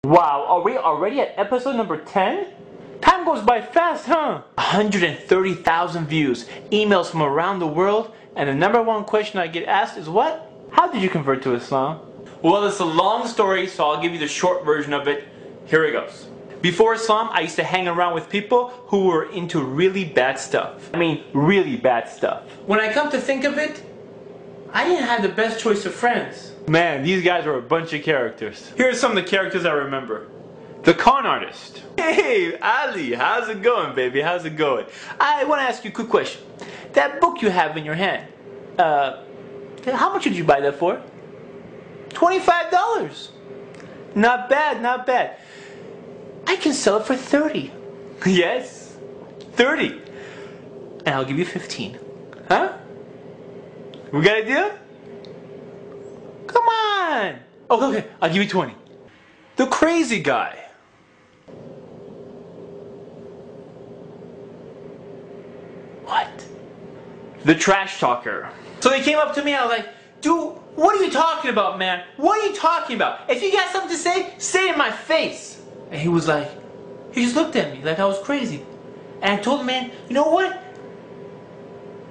Wow, are we already at episode number 10? Time goes by fast, huh? 130,000 views, emails from around the world, and the number one question I get asked is what? How did you convert to Islam? Well, it's a long story, so I'll give you the short version of it. Here it goes. Before Islam, I used to hang around with people who were into really bad stuff. I mean, really bad stuff. When I come to think of it, I didn't have the best choice of friends. Man, these guys were a bunch of characters. Here are some of the characters I remember. The con artist. Hey, Ali, how's it going, baby? How's it going? I want to ask you a quick question. That book you have in your hand, how much did you buy that for? $25. Not bad, not bad. I can sell it for 30. Yes, 30. And I'll give you 15. Huh? We got a deal? Come on! Oh, okay, I'll give you 20. The crazy guy. What? The trash talker. So he came up to me and I was like, dude, what are you talking about, man? What are you talking about? If you got something to say it in my face. And he was like, he just looked at me like I was crazy. And I told him, man, you know what?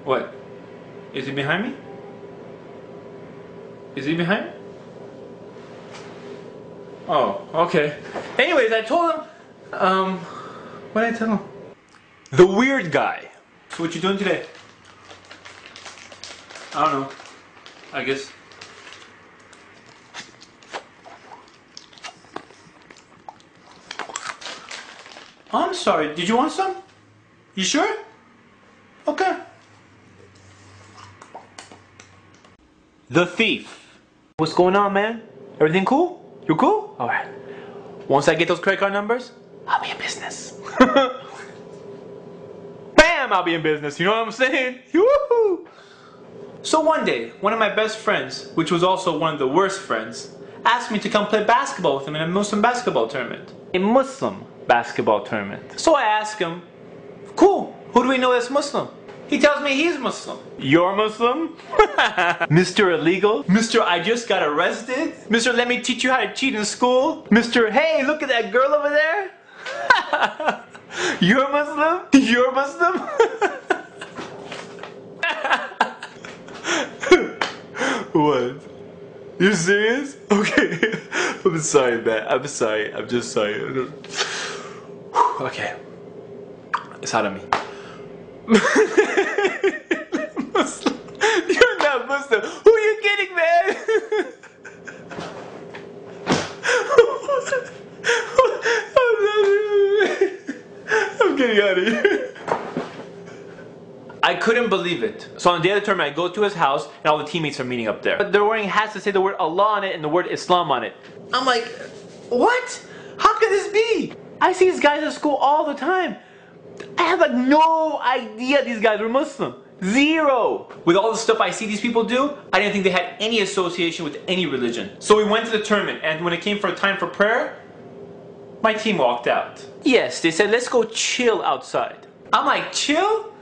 What? Is he behind me? Is he behind me? Oh, okay. Anyways, I told him, what did I tell him? The weird guy. So what you doing today? I don't know. I guess. I'm sorry, did you want some? You sure? Okay. The thief. What's going on, man? Everything cool? You cool? Alright. Once I get those credit card numbers, I'll be in business. Bam! I'll be in business, you know what I'm saying? Woohoo! So one day, one of my best friends, which was also one of the worst friends, asked me to come play basketball with him in a Muslim basketball tournament. A Muslim basketball tournament. So I asked him, cool, who do we know that's Muslim? He tells me he's Muslim. You're Muslim? Mr. Illegal? Mr. I just got arrested? Mr. Let me teach you how to cheat in school? Mr. Hey, look at that girl over there? You're Muslim? You're Muslim? What? You serious? Okay. I'm sorry, man. I'm sorry. I'm just sorry. Okay. It's out of me. Muslim. You're not Muslim. Who are you kidding, man? I'm getting out of here. I couldn't believe it. So on the day of the tournament, I go to his house and all the teammates are meeting up there. But they're wearing hats that say the word Allah on it and the word Islam on it. I'm like, what? How could this be? I see these guys at school all the time. I have like no idea these guys were Muslim. Zero. With all the stuff I see these people do, I didn't think they had any association with any religion. So we went to the tournament, and when it came for a time for prayer, my team walked out. Yes, they said, let's go chill outside. I'm like, chill?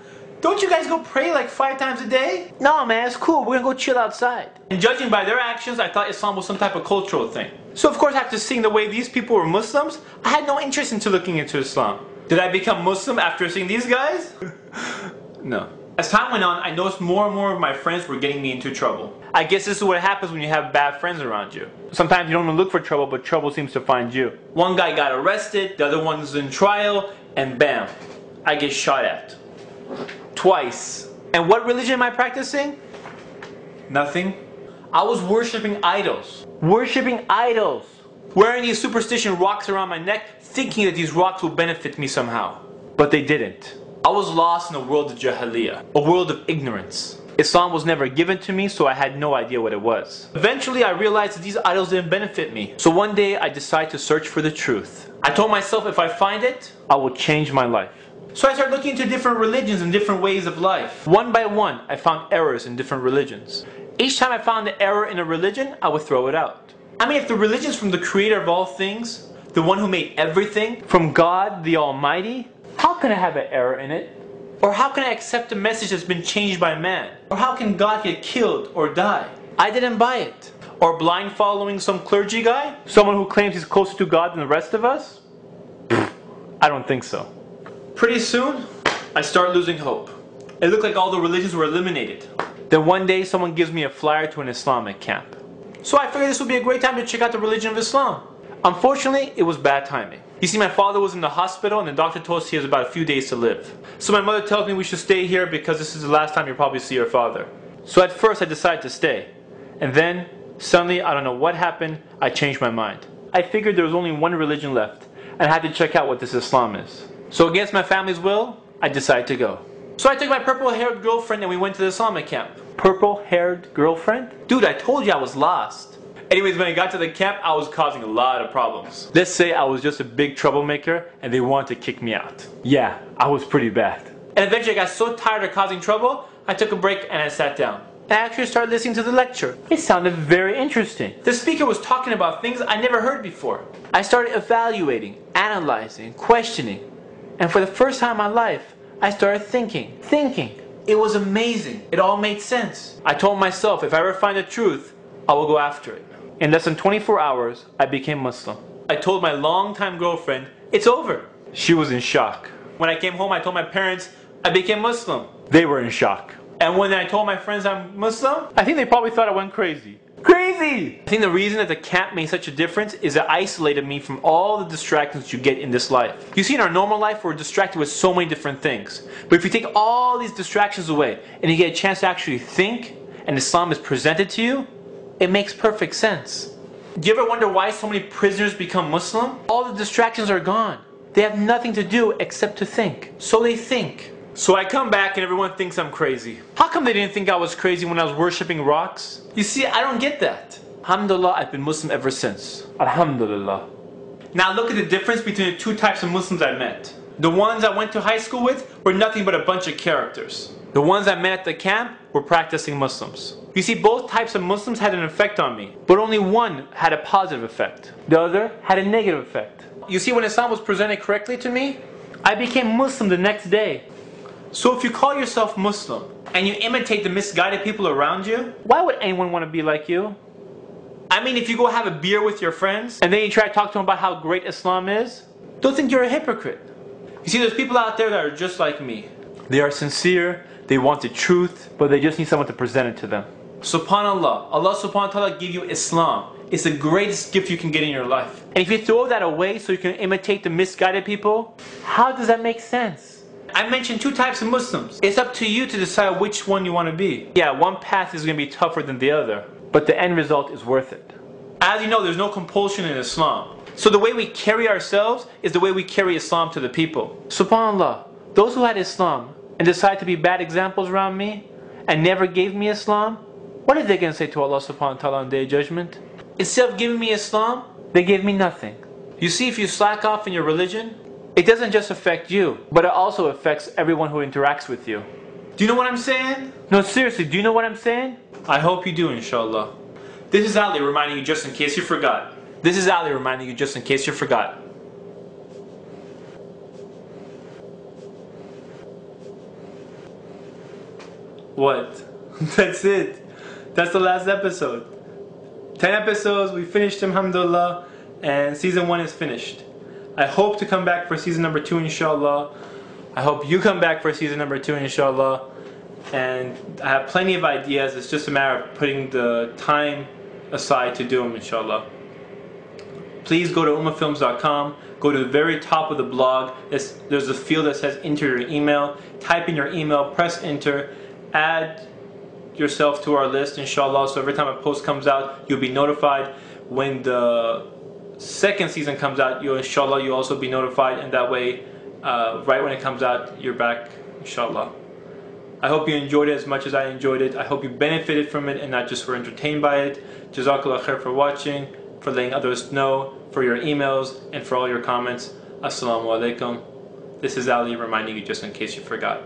Don't you guys go pray like 5 times a day? No, man, it's cool. We're gonna go chill outside. And judging by their actions, I thought Islam was some type of cultural thing. So of course, after seeing the way these people were Muslims, I had no interest into looking into Islam. Did I become Muslim after seeing these guys? No. As time went on, I noticed more and more of my friends were getting me into trouble. I guess this is what happens when you have bad friends around you. Sometimes you don't even look for trouble, but trouble seems to find you. One guy got arrested, the other one's in trial, and bam, I get shot at. Twice. And what religion am I practicing? Nothing. I was worshipping idols. Worshipping idols. Wearing these superstition rocks around my neck, thinking that these rocks will benefit me somehow. But they didn't. I was lost in a world of jahiliyyah, a world of ignorance. Islam was never given to me, so I had no idea what it was. Eventually I realized that these idols didn't benefit me. So one day I decided to search for the truth. I told myself if I find it, I will change my life. So I started looking into different religions and different ways of life. One by one, I found errors in different religions. Each time I found an error in a religion, I would throw it out. I mean, if the religion is from the creator of all things, the one who made everything, from God the Almighty, how can I have an error in it? Or how can I accept a message that's been changed by man? Or how can God get killed or die? I didn't buy it. Or blind following some clergy guy? Someone who claims he's closer to God than the rest of us? I don't think so. Pretty soon, I start losing hope. It looked like all the religions were eliminated. Then one day, someone gives me a flyer to an Islamic camp. So I figured this would be a great time to check out the religion of Islam. Unfortunately, it was bad timing. You see, my father was in the hospital and the doctor told us he has about a few days to live. So my mother tells me we should stay here because this is the last time you'll probably see your father. So at first I decided to stay. And then, suddenly, I don't know what happened, I changed my mind. I figured there was only one religion left and I had to check out what this Islam is. So against my family's will, I decided to go. So I took my purple-haired girlfriend and we went to the Islamic camp. Purple-haired girlfriend? Dude, I told you I was lost. Anyways, when I got to the camp, I was causing a lot of problems. Let's say I was just a big troublemaker and they wanted to kick me out. Yeah, I was pretty bad. And eventually I got so tired of causing trouble, I took a break and I sat down. I actually started listening to the lecture. It sounded very interesting. The speaker was talking about things I never heard before. I started evaluating, analyzing, questioning. And for the first time in my life, I started thinking. It was amazing. It all made sense. I told myself if I ever find the truth, I will go after it. In less than 24 hours, I became Muslim. I told my longtime girlfriend, it's over. She was in shock. When I came home, I told my parents, I became Muslim. They were in shock. And when I told my friends I'm Muslim, I think they probably thought I went crazy. Crazy! I think the reason that the camp made such a difference is it isolated me from all the distractions you get in this life. You see, in our normal life, we're distracted with so many different things. But if you take all these distractions away, and you get a chance to actually think, and Islam is presented to you, it makes perfect sense. Do you ever wonder why so many prisoners become Muslim? All the distractions are gone. They have nothing to do except to think. So they think. So I come back and everyone thinks I'm crazy. How come they didn't think I was crazy when I was worshipping rocks? You see, I don't get that. Alhamdulillah, I've been Muslim ever since. Alhamdulillah. Now look at the difference between the two types of Muslims I met. The ones I went to high school with were nothing but a bunch of characters. The ones I met at the camp were practicing Muslims. You see, both types of Muslims had an effect on me, but only one had a positive effect. The other had a negative effect. You see, when Islam was presented correctly to me, I became Muslim the next day. So if you call yourself Muslim and you imitate the misguided people around you, why would anyone want to be like you? I mean, if you go have a beer with your friends and then you try to talk to them about how great Islam is, they'll think you're a hypocrite. You see, there's people out there that are just like me. They are sincere, they want the truth, but they just need someone to present it to them. SubhanAllah, Allah subhanahu wa ta'ala gave you Islam. It's the greatest gift you can get in your life. And if you throw that away so you can imitate the misguided people, how does that make sense? I mentioned two types of Muslims. It's up to you to decide which one you want to be. Yeah, one path is going to be tougher than the other, but the end result is worth it. As you know, there's no compulsion in Islam. So the way we carry ourselves is the way we carry Islam to the people. SubhanAllah, those who had Islam and decided to be bad examples around me and never gave me Islam, what are they going to say to Allah subhanahu wa ta'ala on the Day of Judgment? Instead of giving me Islam, they gave me nothing. You see, if you slack off in your religion, it doesn't just affect you, but it also affects everyone who interacts with you. Do you know what I'm saying? No, seriously, do you know what I'm saying? I hope you do, inshallah. This is Ali reminding you just in case you forgot. This is Ali reminding you just in case you forgot. What? That's it. That's the last episode. 10 episodes, we finished them, alhamdulillah, and season 1 is finished. I hope to come back for season number 2, inshallah. I hope you come back for season number 2, inshallah. And I have plenty of ideas. It's just a matter of putting the time aside to do them, inshallah. Please go to ummahfilms.com. Go to the very top of the blog. There's a field that says enter your email. Type in your email, press enter, add yourself to our list, inshallah. So every time a post comes out, you'll be notified. When the second season comes out, inshallah, you'll also be notified, and that way, right when it comes out, you're back, inshallah. I hope you enjoyed it as much as I enjoyed it. I hope you benefited from it and not just were entertained by it. Jazakallah khair for watching, for letting others know, for your emails, and for all your comments. Assalamu alaikum. This is Ali reminding you just in case you forgot.